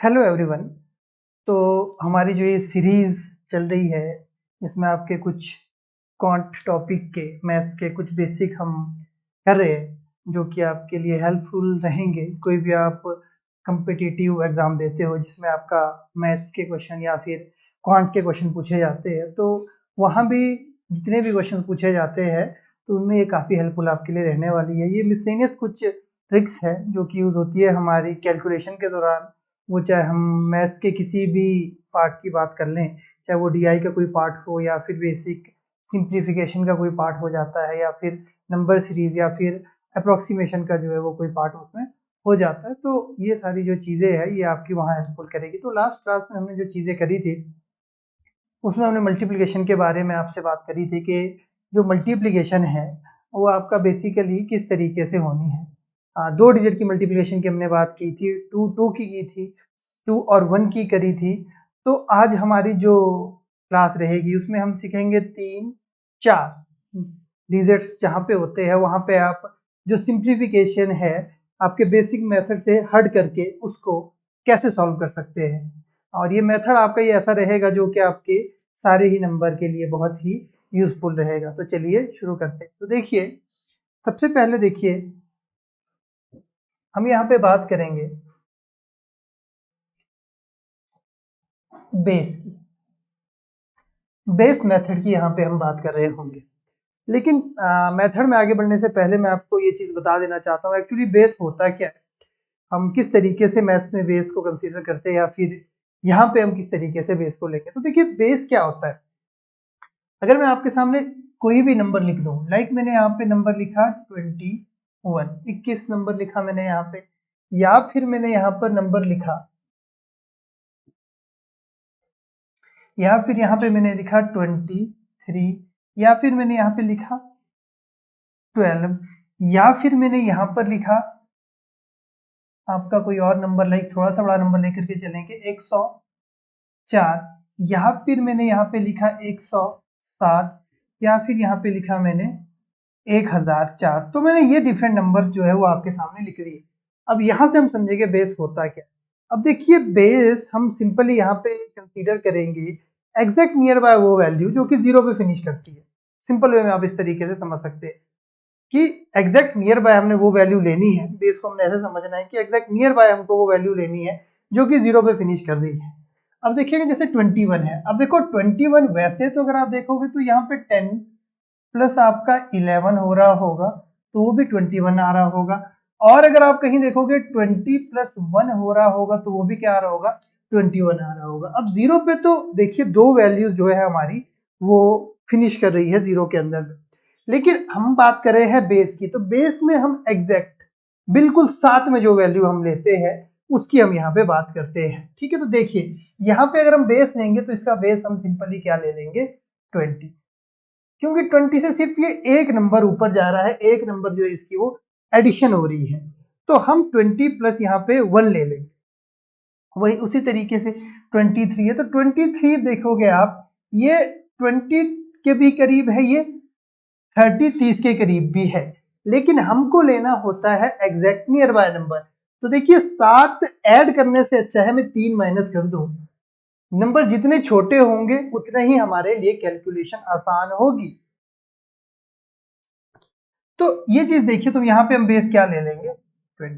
Hello everyone. तो हमारी जो ये सीरीज़ चल रही है इसमें आपके कुछ क्वांट टॉपिक के मैथ्स के कुछ बेसिक हम कर रहे हैं जो कि आपके लिए हेल्पफुल रहेंगे। कोई भी आप कम्पिटिटिव एग्ज़ाम देते हो जिसमें आपका मैथ्स के क्वेश्चन या फिर क्वांट के क्वेश्चन पूछे जाते हैं, तो वहाँ भी जितने भी क्वेश्चन पूछे जाते हैं तो उनमें ये काफ़ी हेल्पफुल आपके लिए रहने वाली है। ये मिसलेनियस कुछ ट्रिक्स है जो कि यूज़ होती है हमारी कैलकुलेशन के दौरान। वो चाहे हम मैथ्स के किसी भी पार्ट की बात कर लें, चाहे वो डीआई का कोई पार्ट हो या फिर बेसिक सिंप्लीफिकेशन का कोई पार्ट हो जाता है या फिर नंबर सीरीज या फिर अप्रोक्सीमेशन का जो है वो कोई पार्ट उसमें हो जाता है। तो ये सारी जो चीज़ें हैं ये आपकी वहाँ हेल्पफुल करेगी। तो लास्ट क्लास में हमने जो चीज़ें करी थी उसमें हमने मल्टीप्लिकेशन के बारे में आपसे बात करी थी कि जो मल्टीप्लिकेशन है वो आपका बेसिकली किस तरीके से होनी है। 2 डिजिट की मल्टीप्लिकेशन की हमने बात की थी, 2 की थी, 2 और 1 की करी थी। तो आज हमारी जो क्लास रहेगी उसमें हम सीखेंगे 3, 4 डिजिट्स जहाँ पे होते हैं वहाँ पे आप जो सिंप्लीफिकेशन है आपके बेसिक मेथड से हट करके उसको कैसे सॉल्व कर सकते हैं। और ये मेथड आपका ये ऐसा रहेगा जो कि आपके सारे ही नंबर के लिए बहुत ही यूजफुल रहेगा। तो चलिए शुरू करते हैं। तो देखिए, सबसे पहले देखिए हम यहाँ पे बात करेंगे बेस की। बेस मेथड की यहाँ पे हम बात कर रहे होंगे, लेकिन मेथड में आगे बढ़ने से पहले मैं आपको ये चीज़ बता देना चाहता हूँ एक्चुअली बेस होता क्या है, हम किस तरीके से मैथ्स में बेस को कंसीडर करते हैं या फिर यहाँ पे हम किस तरीके से बेस को लेंगे। तो देखिए बेस क्या होता है। अगर मैं आपके सामने कोई भी नंबर लिख दूं, लाइक मैंने यहाँ पे नंबर लिखा 21 नंबर लिखा मैंने यहाँ पे, या फिर मैंने यहाँ पर नंबर लिखा, या फिर यहाँ पे मैंने लिखा 23, या फिर मैंने यहाँ पे लिखा 12, या फिर मैंने यहाँ पर लिखा आपका कोई और नंबर, लाइक थोड़ा सा बड़ा नंबर लेकर के चलेंगे 104, या फिर मैंने यहाँ पे लिखा 107, या फिर यहाँ पे लिखा मैंने 1004। तो मैंने ये डिफरेंट नंबर्स जो है वो आपके सामने लिख दिए। अब यहाँ से हम समझेंगे बेस होता क्या। अब देखिए बेस हम सिंपली यहाँ पे कंसीडर करेंगे एग्जैक्ट नियर बाय वो वैल्यू जो कि 0 पे फिनिश करती है। सिंपल वे में आप इस तरीके से समझ सकते हैं कि एग्जैक्ट नियर बाय हमने वो वैल्यू लेनी है। बेस को हमने ऐसे समझना है कि एग्जैक्ट नियर बाय हमको वो वैल्यू लेनी है जो कि 0 पे फिनिश कर रही है। अब देखिएगा जैसे 21 है, अब देखो 21 वैसे तो अगर आप देखोगे तो यहाँ पे 10 प्लस आपका 11 हो रहा होगा तो वो भी 21 आ रहा होगा। और अगर आप कहीं देखोगे 20 प्लस 1 हो रहा होगा तो वो भी क्या आ रहा होगा, 21 आ रहा होगा। अब 0 पे तो देखिए दो वैल्यूज जो है हमारी वो फिनिश कर रही है 0 के अंदर, लेकिन हम बात कर रहे हैं बेस की। तो बेस में हम एग्जैक्ट बिल्कुल साथ में जो वैल्यू हम लेते हैं उसकी हम यहाँ पे बात करते हैं। ठीक है, तो देखिए यहाँ पे अगर हम बेस लेंगे तो इसका बेस हम सिंपली क्या ले लेंगे, 20, क्योंकि 20 से सिर्फ ये एक नंबर ऊपर जा रहा है, एक नंबर जो है इसकी वो एडिशन हो रही है। तो हम 20 प्लस यहाँ पे 1 ले लेंगे। वही उसी तरीके से 23 है तो 23 देखोगे आप, ये 20 के भी करीब है, ये 30 के करीब भी है, लेकिन हमको लेना होता है एग्जैक्ट नियर बाय नंबर। तो देखिए 7 ऐड करने से अच्छा है मैं 3 माइनस कर दूं। नंबर जितने छोटे होंगे उतने ही हमारे लिए कैलकुलेशन आसान होगी। तो ये चीज देखिए, तो यहाँ पे हम बेस क्या ले लेंगे, 20।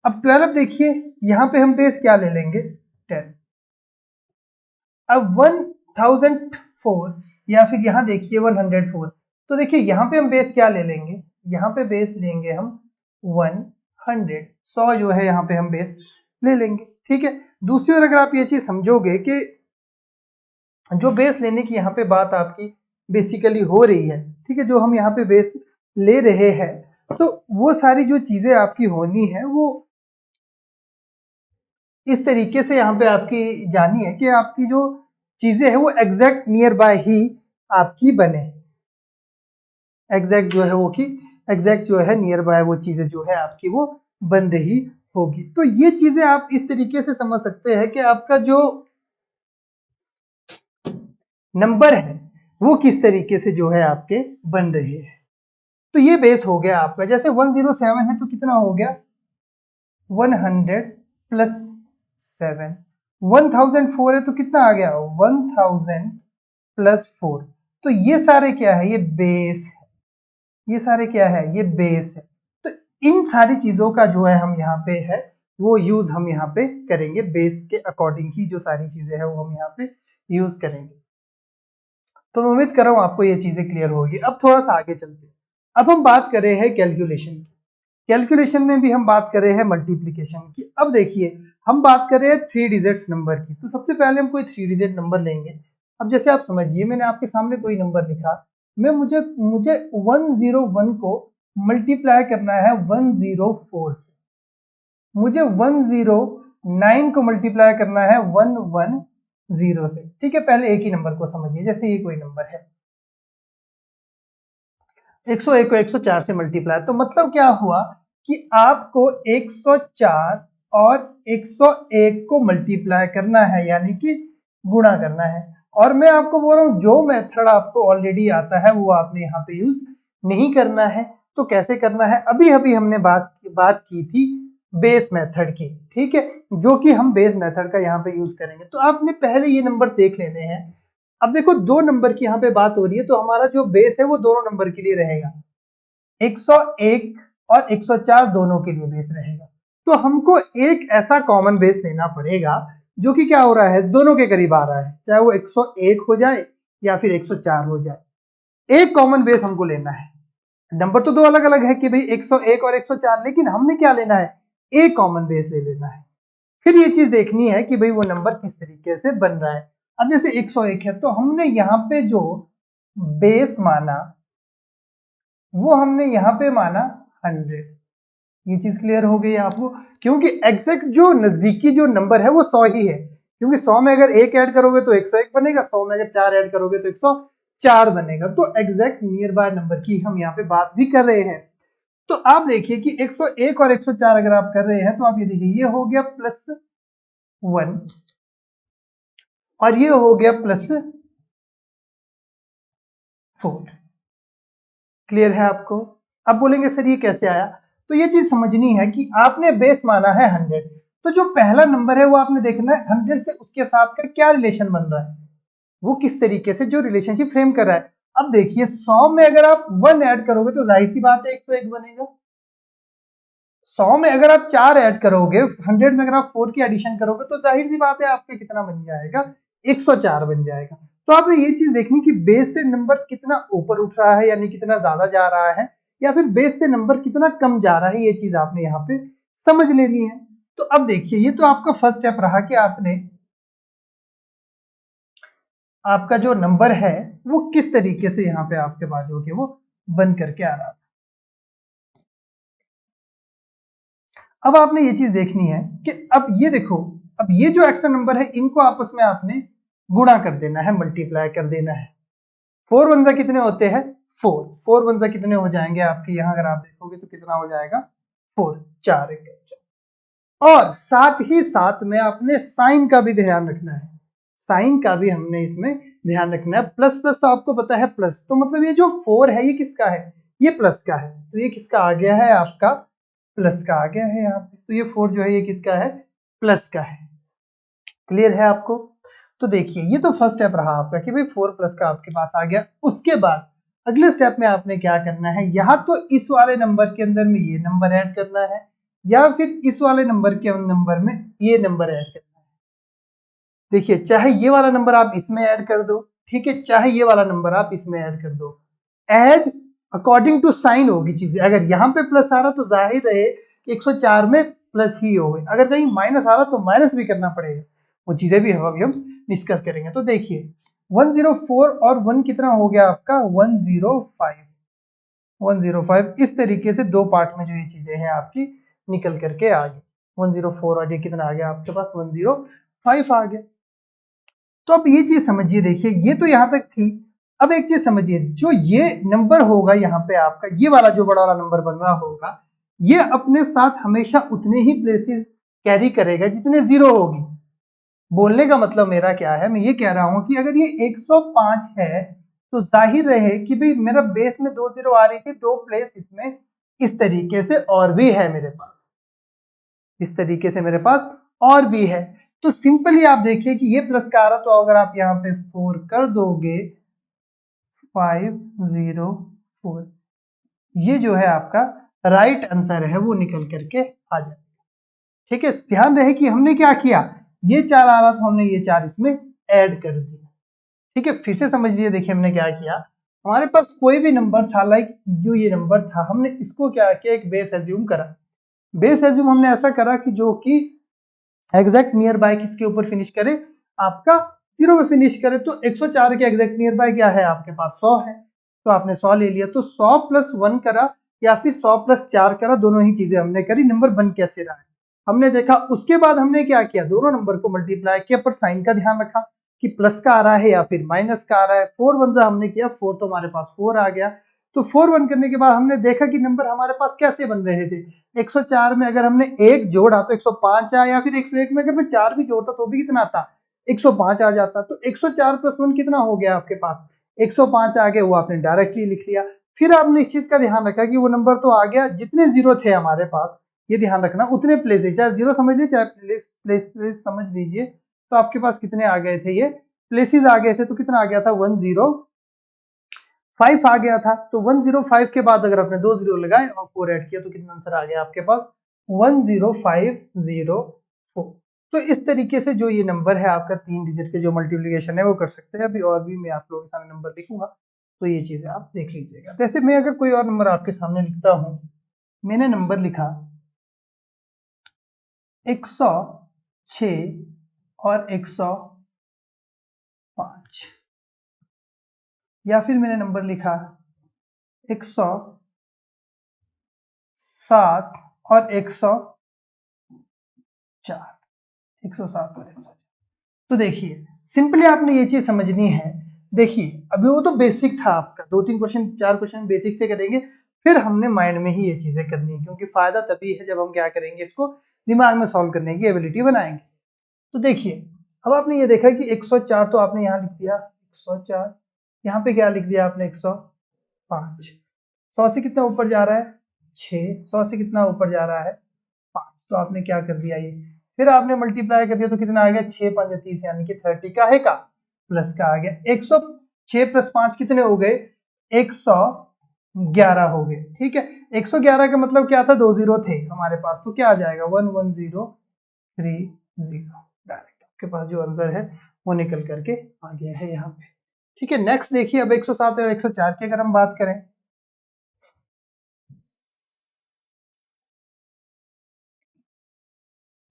अब 12 देखिए, यहाँ पे हम बेस क्या ले लेंगे, 10। अब 1004 या फिर यहाँ देखिए 104, तो देखिए यहाँ पे हम बेस क्या ले लेंगे, यहाँ पे बेस लेंगे हम 100 जो है यहाँ पे हम बेस ले लेंगे। ठीक है, दूसरी ओर अगर आप ये चीज समझोगे कि जो बेस लेने की यहाँ पे बात आपकी बेसिकली हो रही है, ठीक है, जो हम यहाँ पे बेस ले रहे हैं, तो वो सारी जो चीजें आपकी होनी है वो इस तरीके से यहाँ पे आपकी जानी है कि आपकी जो चीजें है वो एग्जैक्ट नियर बाय ही आपकी बने। एग्जैक्ट जो है वो की एग्जैक्ट जो है नियर बाय वो चीजें जो है आपकी वो बन रही होगी। तो ये चीजें आप इस तरीके से समझ सकते हैं कि आपका जो नंबर है वो किस तरीके से जो है आपके बन रहे हैं। तो ये बेस हो गया आपका। जैसे 107 है तो कितना हो गया, 100 प्लस 7, 1004 है तो कितना आ गया 1000 प्लस 4। तो ये सारे क्या है, ये बेस है, ये सारे क्या है, ये बेस है। तो इन सारी चीजों का जो है हम यहाँ पे है वो यूज हम यहाँ पे करेंगे, बेस के अकॉर्डिंग ही जो सारी चीजें है वो हम यहाँ पे यूज करेंगे। तो मैं उम्मीद कर रहा हूँ आपको ये चीजें क्लियर होगी। अब थोड़ा सा आगे चलते हैं। अब हम बात कर रहे हैं कैलकुलेशन की। कैलकुलेशन में भी हम बात कर रहे हैं मल्टीप्लीकेशन की। अब देखिए हम बात कर रहे हैं 3 डिजिट्स नंबर की। तो सबसे पहले हम कोई 3 डिजिट नंबर लेंगे। अब जैसे आप समझिए मैंने आपके सामने कोई नंबर लिखा, मैं मुझे मुझे 101 को मल्टीप्लाई करना है 104 से, मुझे 109 को मल्टीप्लाई करना है 110 से। ठीक है, पहले एक ही नंबर को समझिए। जैसे ये कोई नंबर है 101 को 104 से मल्टीप्लाई, तो मतलब क्या हुआ कि आपको 104 और 101 को मल्टीप्लाई करना है, यानी कि गुणा करना है। और मैं आपको बोल रहा हूं जो मेथड आपको ऑलरेडी आता है वो आपने यहाँ पे यूज नहीं करना है। तो कैसे करना है, अभी अभी हमने बात की थी बेस मेथड की, ठीक है, जो कि हम बेस मेथड का यहाँ पे यूज करेंगे। तो आपने पहले ये नंबर देख लेने हैं। अब देखो दो नंबर की यहाँ पे बात हो रही है, तो हमारा जो बेस है वो दोनों नंबर के लिए रहेगा, 101 और 104 दोनों के लिए बेस रहेगा। तो हमको एक ऐसा कॉमन बेस लेना पड़ेगा जो कि क्या हो रहा है, दोनों के करीब आ रहा है, चाहे वो 101 हो जाए या फिर 104 हो जाए। एक कॉमन बेस हमको लेना है। नंबर तो दो अलग अलग है कि भाई 101 और 104, लेकिन हमने क्या लेना है, एक कॉमन बेस ले लेना है। फिर ये चीज देखनी है कि भाई वो नंबर किस तरीके से बन रहा है। अब जैसे 101 है तो हमने यहाँ पे जो बेस माना वो हमने यहाँ पे माना 100। ये चीज क्लियर हो गई आपको, क्योंकि एग्जैक्ट जो नजदीकी जो नंबर है वो 100 ही है। क्योंकि 100 में अगर एक ऐड करोगे तो 101 बनेगा, 100 में अगर 4 ऐड करोगे तो 104 बनेगा। तो एग्जैक्ट नियर बाय नंबर की हम यहाँ पे बात भी कर रहे हैं। तो आप देखिए कि 101 और 104 अगर आप कर रहे हैं तो आप ये देखिए ये हो गया +1 और ये हो गया +4। क्लियर है आपको। अब बोलेंगे सर ये कैसे आया, तो ये चीज समझनी है कि आपने बेस माना है 100, तो जो पहला नंबर है वो आपने देखना है 100 से उसके साथ का क्या रिलेशन बन रहा है, वो किस तरीके से जो रिलेशनशिप फ्रेम कर रहा है। अब देखिए 100 में अगर आप 1 ऐड करोगे तो जाहिर सी बात है 101 बनेगा। 100 में अगर आप 4 ऐड करोगे, 100 में अगर आप 4 की एडिशन करोगे तो जाहिर सी बात है आपका कितना बन जाएगा, 104 बन जाएगा। तो आपने ये चीज देखनी कि बेस से नंबर कितना ऊपर उठ रहा है, यानी कितना ज्यादा जा रहा है, या फिर बेस से नंबर कितना कम जा रहा है, ये चीज आपने यहाँ पे समझ लेनी है। तो अब देखिए ये तो आपका फर्स्ट स्टेप रहा कि आपने आपका जो नंबर है वो किस तरीके से यहाँ पे आपके पास जो कि वो बन करके आ रहा था। अब आपने ये चीज देखनी है कि अब ये देखो, अब ये जो एक्स्ट्रा नंबर है इनको आपस में आपने गुणा कर देना है, मल्टीप्लाई कर देना है। 4 वन जा कितने होते हैं, 4 वन जा कितने हो जाएंगे आपके यहाँ, अगर आप देखोगे तो कितना हो जाएगा 4, 4 और साथ ही साथ में आपने साइन का भी ध्यान रखना है। साइन का भी हमने इसमें ध्यान रखना है। प्लस प्लस तो आपको पता है प्लस, तो मतलब ये जो 4 है ये किसका है, ये प्लस का है, तो ये किसका आ गया है, आपका प्लस का आ गया है यहाँ पे। तो ये 4 जो है ये किसका है, प्लस का है। क्लियर है आपको। तो देखिए ये तो फर्स्ट स्टेप रहा आपका कि भाई 4 प्लस का आपके पास आ गया। उसके बाद अगले स्टेप में आपने क्या करना है, यहाँ तो इस वाले नंबर के अंदर में ये नंबर ऐड करना है, या फिर इस वाले नंबर के नंबर में ये नंबर ऐड करना है। देखिए चाहे ये वाला नंबर आप इसमें ऐड कर दो, ठीक है, चाहे ये वाला नंबर आप इसमें ऐड कर दो। ऐड अकॉर्डिंग टू साइन होगी चीजें। अगर यहाँ पे प्लस आ रहा तो जाहिर है 104 में प्लस ही होगा, अगर कहीं माइनस आ रहा तो माइनस भी करना पड़ेगा। वो चीजें भी हम डिस्कस करेंगे। तो देखिए 104 और 1 कितना हो गया आपका 105। 105 इस तरीके से दो पार्ट में जो ये चीजें हैं आपकी निकल करके आ गई। 104 और ये कितना आ गया आपके पास 105 आ गया। तो अब ये चीज समझिए, देखिए ये तो यहां तक थी। अब एक चीज समझिए, जो ये नंबर होगा यहाँ पे आपका ये वाला जो बड़ा वाला नंबर बन रहा होगा, ये अपने साथ हमेशा उतने ही प्लेसेस कैरी करेगा जितने जीरो होगी। बोलने का मतलब मेरा क्या है, मैं ये कह रहा हूं कि अगर ये 105 है तो जाहिर रहे कि भाई मेरा बेस में 2 जीरो आ रही थी, 2 प्लेस इसमें इस तरीके से और भी है मेरे पास, इस तरीके से मेरे पास और भी है। तो सिंपली आप देखिए कि ये प्लस का आ रहा, तो अगर आप यहाँ पे 4 कर दोगे 504, ये जो है आपका राइट आंसर है वो निकल करके आ जाएगा। ठीक है, ध्यान रहे कि हमने क्या किया, ये 4 आ रहा था, हमने ये 4 इसमें ऐड कर दिया। ठीक है, फिर से समझ लिए, देखिए हमने क्या किया, हमारे पास कोई भी नंबर था, लाइक जो ये नंबर था, हमने इसको क्या किया, एक बेस एज्यूम करा। बेस एज्यूम हमने ऐसा करा कि जो कि एग्जैक्ट नियर बाय किसके ऊपर फिनिश करे, आपका 0 में फिनिश करे। तो 104 के एग्जैक्ट नियर बाय क्या है, आपके पास 100 है, तो आपने 100 ले लिया। तो 100 प्लस 1 करा या फिर 100 प्लस 4 करा, दोनों ही चीजें हमने करी, नंबर बन कैसे रहा है हमने देखा। उसके बाद हमने क्या किया, दोनों नंबर को मल्टीप्लाई किया, पर साइन का ध्यान रखा कि प्लस का आ रहा है या फिर माइनस का आ रहा है। 4 1 हमने किया 4, तो हमारे पास 4 आ गया। तो 4 1 करने के बाद हमने देखा कि नंबर हमारे पास कैसे बन रहे थे। 104 में अगर हमने 1 जोड़ा तो 105 आया, या फिर 101 में अगर मैं 4 भी जोड़ता तो भी कितना आता, 105 आ जाता। तो 104 प्लस 1 कितना हो गया आपके पास, 105 आ गया, वो आपने डायरेक्टली लिख लिया। फिर आपने इस चीज का ध्यान रखा कि वो नंबर तो आ गया, जितने जीरो थे हमारे पास, ये ध्यान रखना, उतने प्लेसेस, चाहे जीरो समझ लीजिए चाहे प्लेसेस समझ लीजिए, तो आपके पास कितने आ गए थे, ये प्लेसेस आ गए थे। तो कितना आ गया था, 105 आ गया था। तो 105 के बाद अगर आपने 2 जीरो लगाए और 4 ऐड किया, तो कितना आंसर आ गया आपके पास, 10504। तो इस तरीके से जो ये नंबर है आपका 3 डिजिट के जो मल्टीप्लिकेशन है वो कर सकते हैं। अभी और भी मैं आप लोगों के सामने नंबर लिखूंगा, तो ये चीजें आप देख लीजिएगा। जैसे मैं अगर कोई और नंबर आपके सामने लिखता हूं, मैंने नंबर लिखा 106 और 105, या फिर मैंने नंबर लिखा 107 और 104, 107 और 104। तो देखिए सिंपली आपने ये चीज समझनी है। देखिए अभी वो तो बेसिक था आपका, 2-3 क्वेश्चन 4 क्वेश्चन बेसिक से करेंगे, फिर हमने माइंड में ही ये चीजें करनी है, क्योंकि फायदा तभी है जब हम क्या करेंगे, इसको दिमाग में सॉल्व करने की एबिलिटी बनाएंगे। तो देखिए अब आपने ये देखा कि 104 तो आपने यहाँ लिख दिया 104, यहाँ पे क्या लिख दिया आपने 105, 100 से कितना ऊपर जा रहा है 6, 100 से कितना ऊपर जा रहा है 5, तो आपने क्या कर दिया, ये फिर आपने मल्टीप्लाई कर दिया, तो कितना आ गया 6 5 30, यानी कि 30 का है का प्लस का आ गया। 106 प्लस 5 कितने हो गए, 111 हो गए। ठीक है, 111 का मतलब क्या था, 2 जीरो थे हमारे पास, तो क्या आ जाएगा 11030, डायरेक्ट आपके पास जो आंसर है वो निकल करके आ गया है यहाँ पे। ठीक है, नेक्स्ट देखिए, अब 107 और 104 की अगर हम बात करें,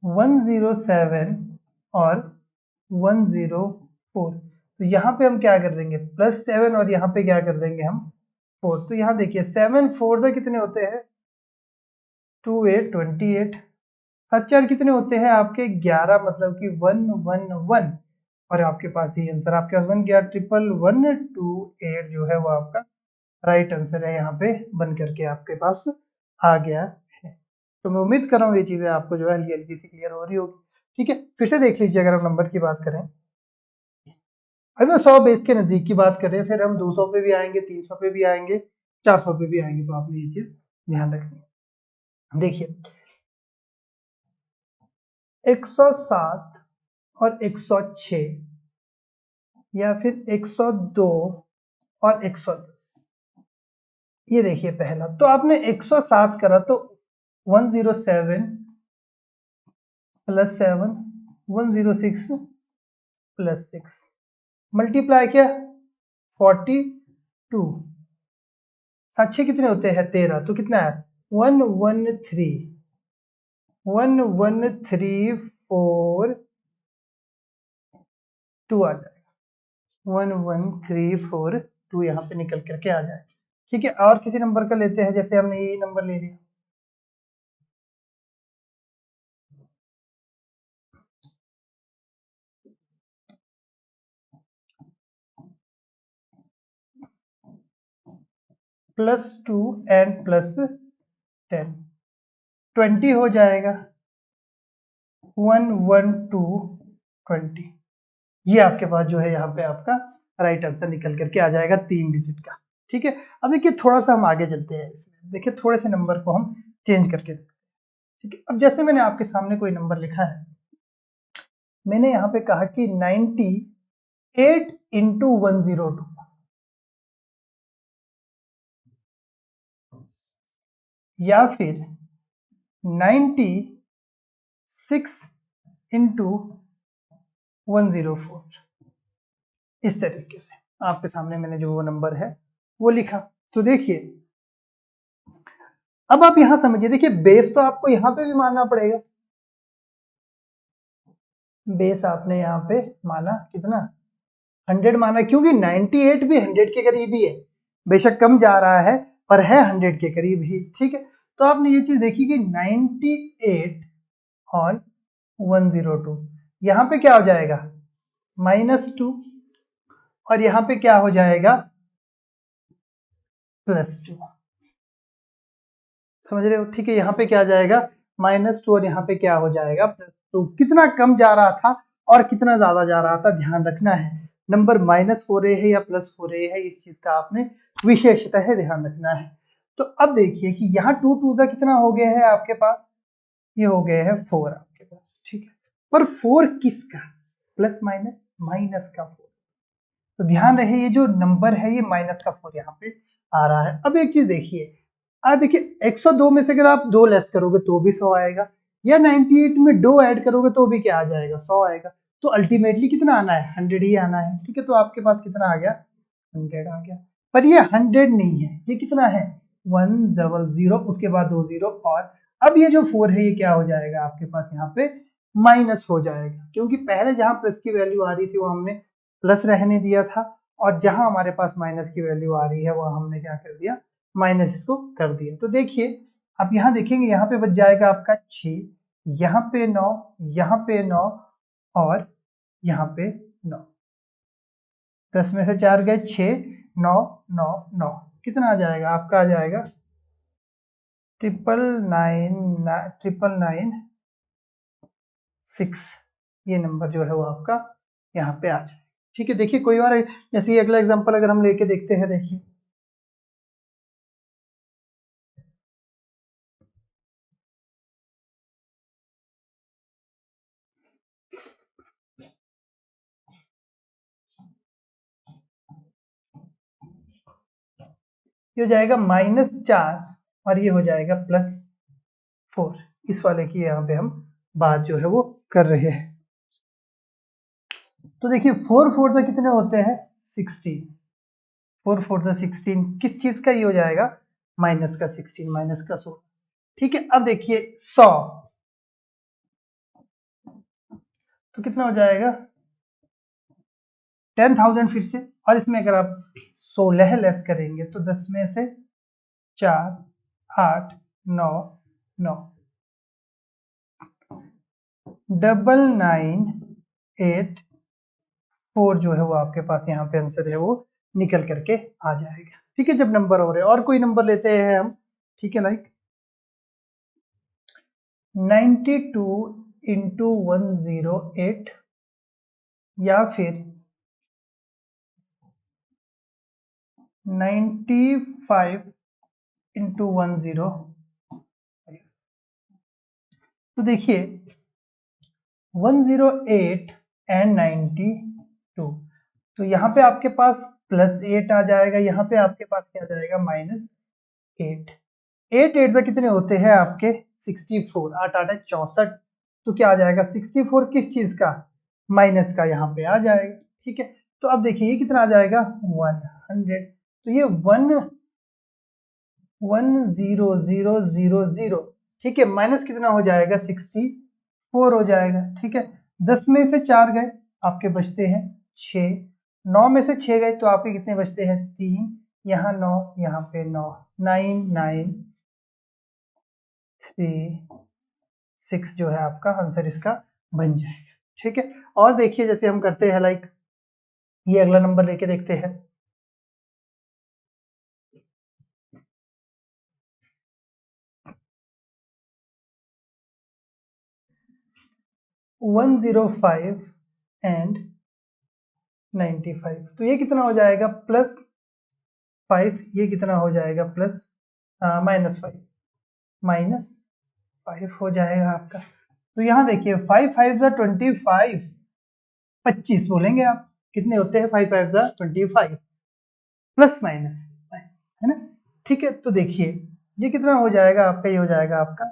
107 और 104, तो यहाँ पे हम क्या कर देंगे, +7, और यहाँ पे क्या कर देंगे हम 4। तो यहाँ देखिए 7 4 से कितने होते हैं 28, 28, 7 4 कितने होते हैं आपके 11, मतलब कि 111, और आपके पास ये आंसर आपके पास बन गया 11128, जो है वो आपका राइट आंसर है, यहाँ पे बन करके आपके पास आ गया है। तो मैं उम्मीद कर रहा हूँ ये चीजें आपको जो है हल्की हल्की सी क्लियर हो रही होगी। ठीक है, फिर से देख लीजिए, अगर हम नंबर की बात करें, अभी मैं 100 बेस के नजदीक की बात करें, फिर हम 200 पे भी आएंगे, 300 पे भी आएंगे, 400 पे भी आएंगे, तो आपने ये चीज ध्यान रखनी है। देखिए 107 और 106, या फिर 102 और 110, ये देखिए पहला, तो आपने 107 करा तो 107 प्लस 7, 106 प्लस 6, मल्टीप्लाई किया 42, 7 6 कितने होते हैं 13, तो कितना है 113, 11342 आ जाएगा, 11342 यहाँ पे निकल करके आ जाए। ठीक है, और किसी नंबर का लेते हैं, जैसे हमने ये नंबर ले लिया, +2 एंड +10, 20 हो जाएगा, 11220, ये आपके पास जो है यहाँ पे आपका राइट आंसर निकल करके आ जाएगा 3 डिजिट का। ठीक है, अब देखिए थोड़ा सा हम आगे चलते हैं इसमें, देखिए थोड़े से नंबर को हम चेंज करके देखते हैं। ठीक है, अब जैसे मैंने आपके सामने कोई नंबर लिखा है, मैंने यहाँ पे कहा कि 98 इंटू 102, या फिर 96 इंटू 104। इस तरीके से आपके सामने मैंने जो वो नंबर है वो लिखा। तो देखिए अब आप यहां समझिए, देखिए बेस तो आपको यहां पे भी मानना पड़ेगा। बेस आपने यहाँ पे माना कितना, 100 माना, क्योंकि 98 भी 100 के करीब ही है, बेशक कम जा रहा है पर है 100 के करीब ही। ठीक है, तो आपने ये चीज देखी कि 98 और 102, यहाँ पे क्या हो जाएगा -2, और यहाँ पे क्या हो जाएगा +2। समझ रहे हो? ठीक है, यहाँ पे क्या आ जाएगा -2 और यहाँ पे क्या हो जाएगा +2। कितना कम जा रहा था और कितना ज्यादा जा रहा था, ध्यान रखना है। नंबर माइनस हो रहे हैं या प्लस हो रहे हैं, इस चीज का आपने विशेषतः ध्यान रखना है। तो अब देखिए कि यहाँ 2 2 सा कितना हो गया है आपके पास, ये हो गए हैं 4 आपके पास। ठीक है, पर 4 किसका, प्लस माइनस माइनस का 4। तो ध्यान रहे ये जो नंबर है ये माइनस का 4 यहाँ पे आ रहा है। अब एक चीज देखिए, देखिए 102 में से अगर आप 2 लेस करोगे तो भी 100 आएगा, या 98 में 2 ऐड करोगे तो भी क्या आ जाएगा 100 आएगा। तो अल्टीमेटली कितना आना है 100 ही आना है। ठीक है, तो आपके पास कितना आ गया 100 आ गया। पर ये 100 नहीं है, ये कितना है 100, उसके बाद 2 0, और अब ये जो 4 है ये क्या हो जाएगा आपके पास यहाँ पे माइनस हो जाएगा, क्योंकि पहले जहां प्लस की वैल्यू आ रही थी वो हमने प्लस रहने दिया था, और जहां हमारे पास माइनस की वैल्यू आ रही है वो हमने क्या कर दिया माइनस इसको कर दिया। तो देखिए आप यहाँ देखेंगे, यहाँ पे बच जाएगा आपका 6, यहाँ पे 9, यहाँ पे 9, और यहाँ पे 9। 10 में से 4 गए 6, 9 9 9, कितना आ जाएगा आपका, आ जाएगा 99996। ये नंबर जो है वो आपका यहाँ पे आ जाएगा। ठीक है, देखिए कोई और जैसे ये अगला एग्जांपल अगर हम लेके देखते हैं, देखिए ये हो जाएगा -4 और ये हो जाएगा +4। इस वाले की यहाँ पे हम बात जो है वो कर रहे हैं। तो देखिए 4 4 से कितने होते हैं 16, 4 4 से 16 किस चीज का ये हो जाएगा माइनस का 16, माइनस का 16। ठीक है, अब देखिए 100 तो कितना हो जाएगा 10,000 फिर से, और इसमें अगर आप 16 लेस करेंगे तो 10 में से 4 8 9 9 998 जो है वो आपके पास यहाँ पे आंसर है वो निकल करके आ जाएगा। ठीक है, जब नंबर हो रहे और कोई नंबर लेते हैं हम, ठीक है, लाइक 92 इंटू 108, या फिर 95 इंटू 105। तो देखिए 108 एंड 92, तो यहाँ पे आपके पास +8 आ जाएगा, यहाँ पे आपके पास क्या आ जाएगा -8। 8 8 से कितने होते हैं आपके 64, 8 8 64, तो क्या आ जाएगा 64 किस चीज का माइनस का यहाँ पे आ जाएगा। ठीक है, तो अब देखिए ये कितना आ जाएगा 100, तो ये 11000, ठीक है, माइनस कितना हो जाएगा 64 हो जाएगा। ठीक है, 10 में से 4 गए आपके बचते हैं 6, 9 में से 6 गए तो आपके कितने बचते हैं 3, यहाँ 9, यहाँ पे 9, 9 9 3 6 जो है आपका आंसर इसका बन जाएगा। ठीक है, और देखिए जैसे हम करते हैं लाइक ये अगला नंबर लेके देखते हैं, $105 एंड 95, तो ये कितना हो जाएगा +5, ये कितना हो जाएगा -5, -5 हो जाएगा आपका। तो यहाँ देखिए 5 5 25, 25 बोलेंगे आप। कितने होते हैं 5 5 25 प्लस माइनस, है ना। ठीक है, तो देखिए ये कितना हो जाएगा आपका, ये हो जाएगा आपका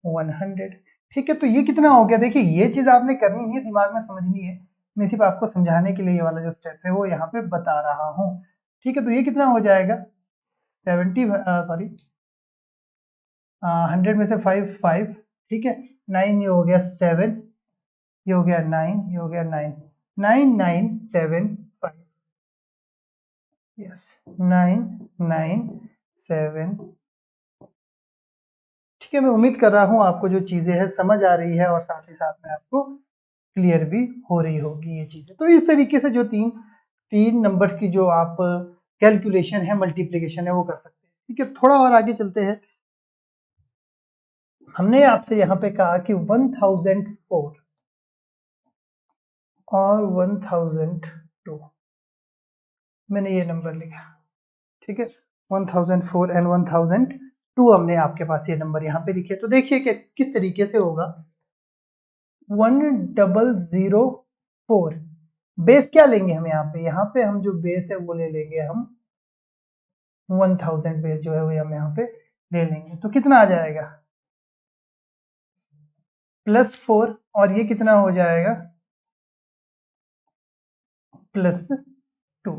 100। ठीक है, तो ये कितना हो गया, देखिए ये चीज आपने करनी नहीं है, दिमाग में समझनी है। मैं सिर्फ आपको समझाने के लिए ये वाला जो स्टेप है वो यहाँ पे बता रहा हूँ। ठीक है, तो ये कितना हो जाएगा 70, सॉरी 100 में से 5 5, ठीक है 9, ये हो गया 7, ये हो गया 9, ये हो गया 9, 9975, यस 997। ठीक है, मैं उम्मीद कर रहा हूँ आपको जो चीजें हैं समझ आ रही है और साथ ही साथ में आपको क्लियर भी हो रही होगी ये चीजें। तो इस तरीके से जो तीन तीन नंबर्स की जो आप कैलकुलेशन है, मल्टीप्लिकेशन है, वो कर सकते हैं। ठीक है, थोड़ा और आगे चलते हैं। हमने आपसे यहाँ पे कहा कि 1004 और 1002, मैंने ये नंबर लिखा। ठीक है, 1004 एंड 1002 हमने आपके पास ये नंबर यहाँ पे लिखे। तो देखिए किस तरीके से होगा। 1004 बेस क्या लेंगे हम यहाँ पे हम जो बेस है वो ले लेंगे हम 1000 बेस जो है वो हम यहाँ पे ले लेंगे। तो कितना आ जाएगा +4, और ये कितना हो जाएगा +2।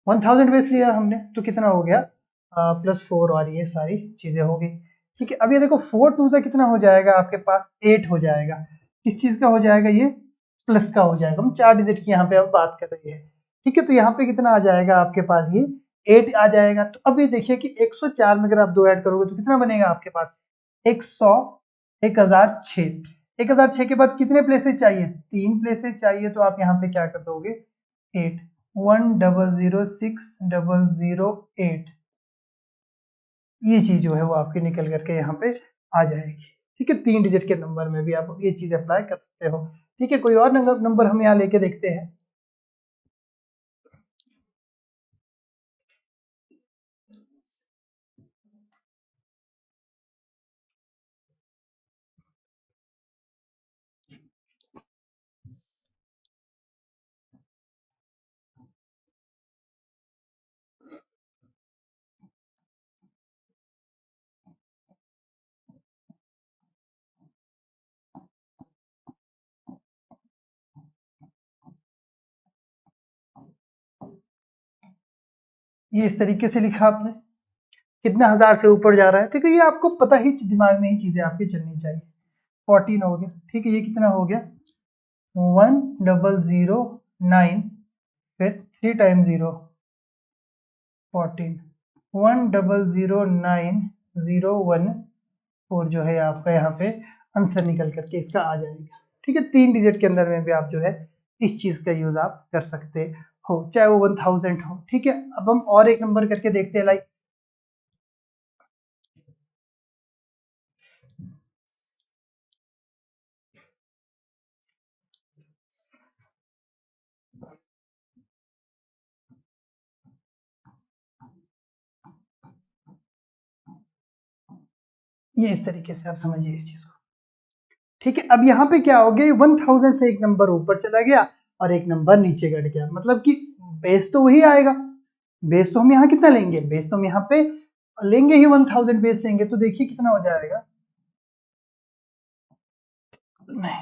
1000 बेस लिया हमने तो कितना हो गया +4, और ये सारी चीजें हो गई। ठीक है, अब ये देखो 4 2 से कितना हो जाएगा आपके पास 8 हो जाएगा। किस चीज का हो जाएगा, ये प्लस का हो जाएगा। हम 4 डिजिट की यहाँ पे अब बात कर रहे हैं। ठीक है, तो यहाँ पे कितना आ जाएगा आपके पास, ये 8 आ जाएगा। तो अब ये देखिए कि 104 में अगर आप 2 ऐड करोगे तो कितना बनेगा आपके पास 100, 1006। 1006 के बाद कितने प्लेसेस चाहिए, 3 प्लेसेस चाहिए। तो आप यहाँ पे क्या कर दोगे 8, 1006,008, ये चीज जो है वो आपकी निकल करके यहाँ पे आ जाएगी। ठीक है, 3 डिजिट के नंबर में भी आप ये चीज अप्लाई कर सकते हो। ठीक है, कोई और नंबर हम यहाँ लेके देखते हैं। ये इस तरीके से लिखा आपने, कितना हजार से ऊपर जा रहा है। ठीक है, ये आपको पता ही, दिमाग में ही चीजें आपकी चलनी चाहिए। 14 हो गया। ठीक है, ये कितना हो गया 1009, फिर 3 टाइम 0 14, 1009,014 जो है आपका यहाँ पे आंसर निकल करके इसका आ जाएगा। ठीक है, 3 डिजिट के अंदर में भी आप जो है इस चीज का यूज आप कर सकते हो, चाहे वो 1000 हो। ठीक है, अब हम और एक नंबर करके देखते हैं, लाइक ये इस तरीके से आप समझिए इस चीज को। ठीक है, अब यहाँ पे क्या हो गया, 1000 से एक नंबर ऊपर चला गया और एक नंबर नीचे घट गया, मतलब कि बेस तो वही आएगा। बेस तो हम यहाँ कितना लेंगे, बेस तो हम यहाँ पे लेंगे ही 1000 बेस लेंगे। तो देखिए कितना हो जाएगा, नहीं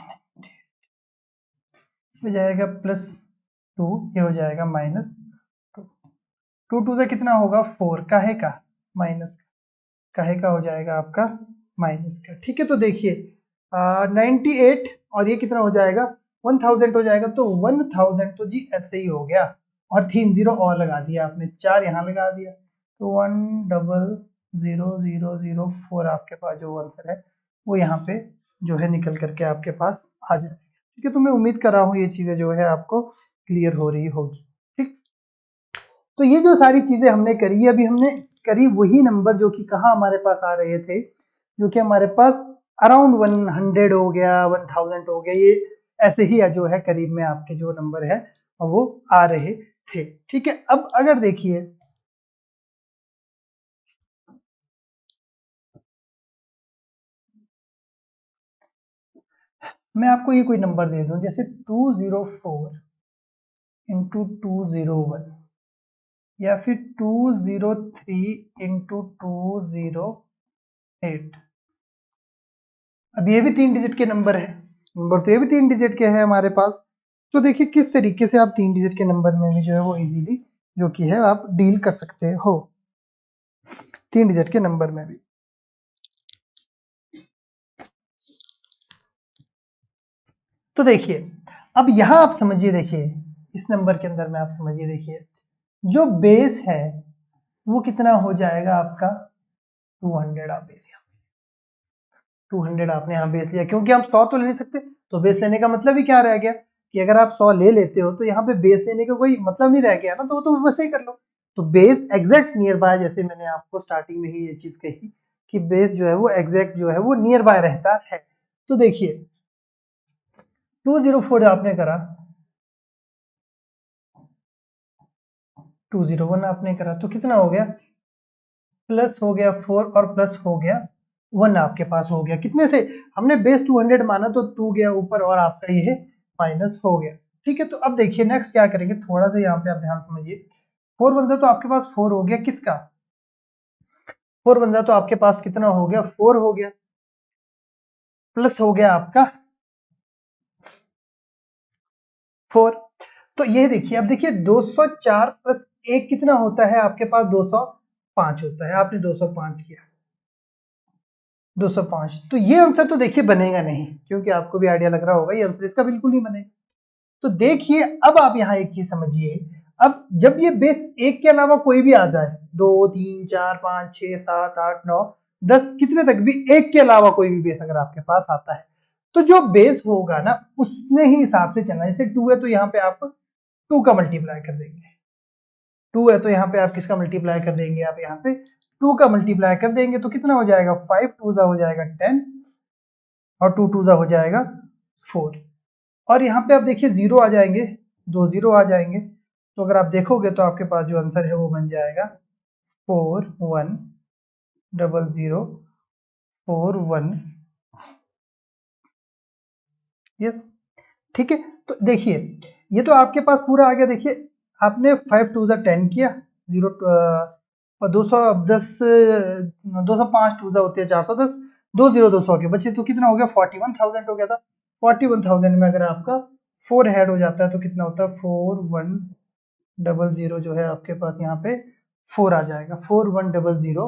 हो जाएगा +2, ये हो जाएगा -2। 2 2 से कितना होगा 4, काहे का माइनस काहे का हो जाएगा आपका माइनस का। ठीक है, तो देखिए 98 और ये कितना हो जाएगा 1000 हो जाएगा। तो 1000 तो जी ऐसे ही हो गया, और 3 जीरो और लगा दिया आपने, 4 यहाँ लगा दिया। तो 100004 आपके पास जो आंसर है वो यहाँ पे जो है निकल करके आपके पास आ जाएगा। ठीक है, तो मैं उम्मीद कर रहा हूँ ये चीज़ें जो है आपको क्लियर हो रही होगी। ठीक, तो ये जो सारी चीजें हमने करी, अभी हमने करी वही नंबर जो कि कहाँ हमारे पास आ रहे थे, जो कि हमारे पास अराउंड 100 हो गया, 1000 हो गया, ये ऐसे ही जो है करीब में आपके जो नंबर है वो आ रहे थे। ठीक है, अब अगर देखिए मैं आपको ये कोई नंबर दे दूं जैसे 204 इंटू 201 या फिर 203 इंटू 208। अब ये भी 3 डिजिट के नंबर है, नंबर तो ये भी 3 डिजिट के है हमारे पास। तो देखिए किस तरीके से आप 3 डिजिट के नंबर में भी जो है वो इजीली जो कि है आप डील कर सकते हो 3 डिजिट के नंबर में भी। तो देखिए अब यहां आप समझिए, देखिए इस नंबर के अंदर में आप समझिए, देखिए जो बेस है वो कितना हो जाएगा आपका 200। आप बेस 200 आपने यहाँ बेस लिया, क्योंकि हम 100 तो ले नहीं सकते, तो बेस लेने का मतलब ही क्या रह गया कि अगर आप 100 ले लेते हो तो यहाँ पे बेस लेने का कोई मतलब नहीं रह गया ना, तो वैसे ही कर लो। तो बेस एग्जैक्ट नियर बाय, जैसे मैंने आपको स्टार्टिंग में ही ये चीज कही कि बेस जो है वो एग्जैक्ट जो है वो नियर बाय रहता है। तो देखिए 204 आपने करा, 201 आपने करा, तो कितना हो गया, प्लस हो गया 4 और प्लस हो गया 1 आपके पास हो गया। कितने से, हमने बेस 200 माना तो 2 गया ऊपर और आपका ये माइनस हो गया। ठीक है, तो अब देखिए नेक्स्ट क्या करेंगे, थोड़ा सा यहाँ पे आप ध्यान समझिए। 4 बंदा तो आपके पास 4 हो गया, किसका 4 बंदा तो आपके पास कितना हो गया 4 हो गया, प्लस हो गया आपका 4। तो ये देखिए, अब देखिए 204 प्लस 1 कितना होता है आपके पास 205 होता है, आपने 205 किया 205। तो ये आंसर तो देखिए बनेगा नहीं, क्योंकि आपको भी आइडिया लग रहा होगा ये आंसर इसका बिल्कुल नहीं बनेगा। तो देखिए अब आप यहाँ एक चीज समझिए, अब जब ये बेस 1 के अलावा कोई भी आता है, 2 3 4 5 6 7 8 9 10 कितने तक भी 1 के अलावा कोई भी बेस अगर आपके पास आता है, तो जो बेस होगा ना उसने ही हिसाब से चलना। जैसे 2 है तो यहाँ पे आप 2 का मल्टीप्लाई कर देंगे, 2 है तो यहाँ पे आप किसका मल्टीप्लाई कर देंगे, आप यहाँ पे 2 का मल्टीप्लाई कर देंगे, तो कितना हो जाएगा 5 2 हो जाएगा 10 और 2 2 हो जाएगा 4। और यहाँ पे आप देखिए 0 आ जाएंगे, 2 0 आ जाएंगे, तो अगर आप देखोगे तो आपके पास जो आंसर है वो बन जाएगा 4 1 0 0 4 1। यस, ठीक है। तो देखिए ये तो आपके पास पूरा आ गया। देखिए आपने 5 2 10 किया, 0 और 210 205 2 होते हैं 410, 2 0 200 के बचे, तो कितना हो गया 41,000 हो गया था। 41,000 में अगर आपका 4 हेड हो जाता है तो कितना होता है 4 1 0 0 जो है आपके पास यहाँ पे 4 आ जाएगा, 4 1 0 0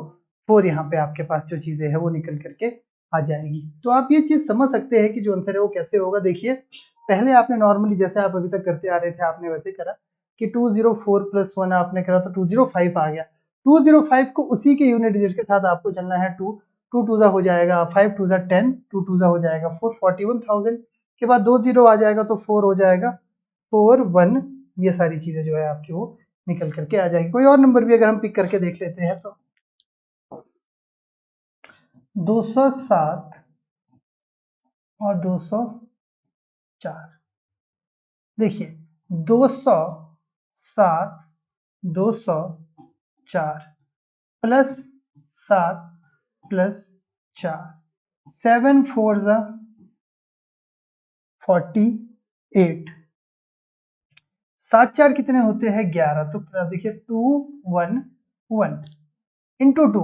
4 यहाँ पे आपके पास जो चीजें है वो निकल करके आ जाएगी। तो आप ये चीज समझ सकते हैं कि जो आंसर है वो कैसे होगा। देखिए पहले आपने नॉर्मली जैसे आप अभी तक करते आ रहे थे आपने वैसे करा कि 204 प्लस 1 आपने करा तो 205 आ गया। 205 को उसी के यूनिट डिजिट के साथ आपको चलना है, 2 2 2 हो जाएगा 5 2 10, 2 2 हो जाएगा 4 41,000 के बाद 2 0 आ जाएगा तो 4 हो जाएगा 4 1। ये सारी चीजें जो है आपकी वो निकल करके आ जाएगी। कोई और नंबर भी अगर हम पिक करके देख लेते हैं तो 207 और 204। देखिए 207 204 प्लस 7 प्लस 4 7 4 48, 7 4 कितने होते हैं 11। तो देखिए 2 1 1 इंटू 2,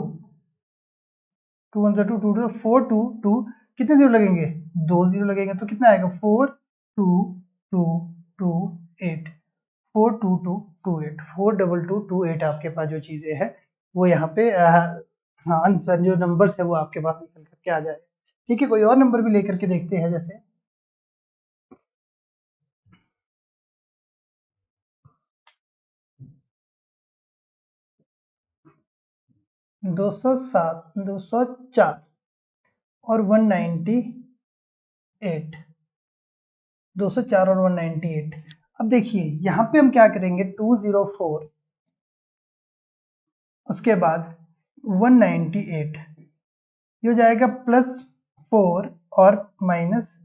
2 1 2 2 4 2 2 कितने जीरो लगेंगे 2 जीरो लगेंगे, तो कितना आएगा 4 2 2 2 8 4 2 2 2 8 4 2 2 2 8 आपके पास जो चीजें हैं वो यहाँ पे हाँ आंसर जो नंबर्स है वो आपके पास निकल करके आ जाएगा। ठीक है, कोई और नंबर भी लेकर के देखते हैं जैसे 207 204 और 198, 204 और 198। अब देखिए यहाँ पे हम क्या करेंगे 204 उसके बाद 198 ये हो जाएगा प्लस 4 और माइनस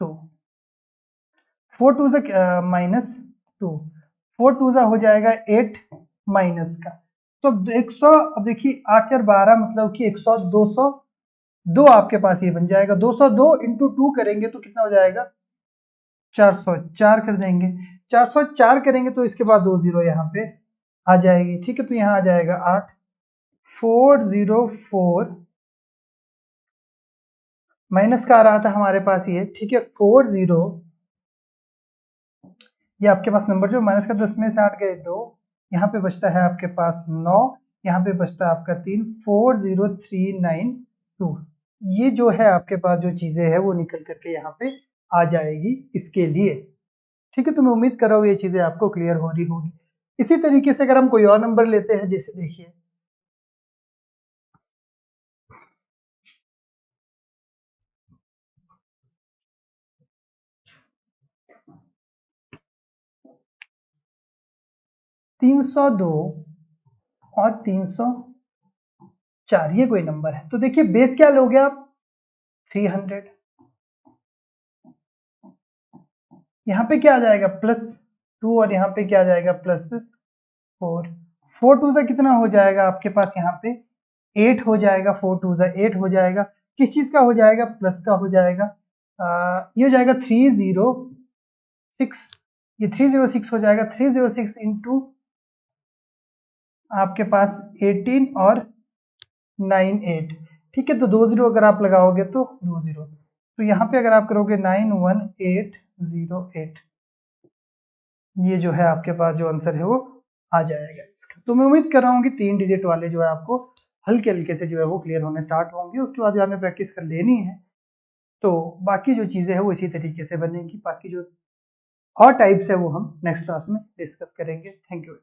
2, 4 टू से माइनस 2, 4 टू हो जाएगा 8 माइनस का। तो 100, अब देखिए 8 4 12 मतलब कि 100 200 2 आपके पास ये बन जाएगा। 202 इंटू 2 करेंगे तो कितना हो जाएगा, 404 कर देंगे। 404 करेंगे तो इसके बाद 2 जीरो यहाँ पे आ जाएगी, ठीक है। तो यहाँ आ जाएगा 8, 404 माइनस का आ रहा था हमारे पास ये, ठीक है। 40 ये आपके पास नंबर जो माइनस का 10 में से 8 गए 2, यहाँ पे बचता है आपके पास 9, यहाँ पे बचता है आपका 3, 40392। ये जो है आपके पास जो चीजें है वो निकल करके यहाँ पे आ जाएगी इसके लिए, ठीक है। तो मैं उम्मीद कर रहा हूँ ये चीजें आपको क्लियर हो रही होगी। इसी तरीके से अगर हम कोई और नंबर लेते हैं, जैसे देखिए 302 और 304, ये कोई नंबर है। तो देखिए बेस क्या लोगे आप, 300। यहाँ पे क्या आ जाएगा, +2, और यहाँ पे क्या आ जाएगा, +4। 4 टू सा कितना हो जाएगा आपके पास यहाँ पे 8 हो जाएगा। 4 टू सा 8 हो जाएगा। किस चीज का हो जाएगा, प्लस का हो जाएगा। ये हो जाएगा 306, ये 306 हो जाएगा। 306 इंटू आपके पास 18 और 98, ठीक है। तो 2 जीरो अगर आप लगाओगे तो 2 जीरो, तो यहाँ पे अगर आप करोगे 91808, ये जो है आपके पास जो आंसर है वो आ जाएगा इसका। तो मैं उम्मीद कर रहा हूँ कि 3 डिजिट वाले जो है आपको हल्के हल्के से जो है वो क्लियर होने स्टार्ट होंगे। उसके बाद जो आपने प्रैक्टिस कर लेनी है, तो बाकी जो चीज़ें हैं वो इसी तरीके से बनेंगी। बाकी जो और टाइप्स है वो हम नेक्स्ट क्लास में डिस्कस करेंगे। Thank you.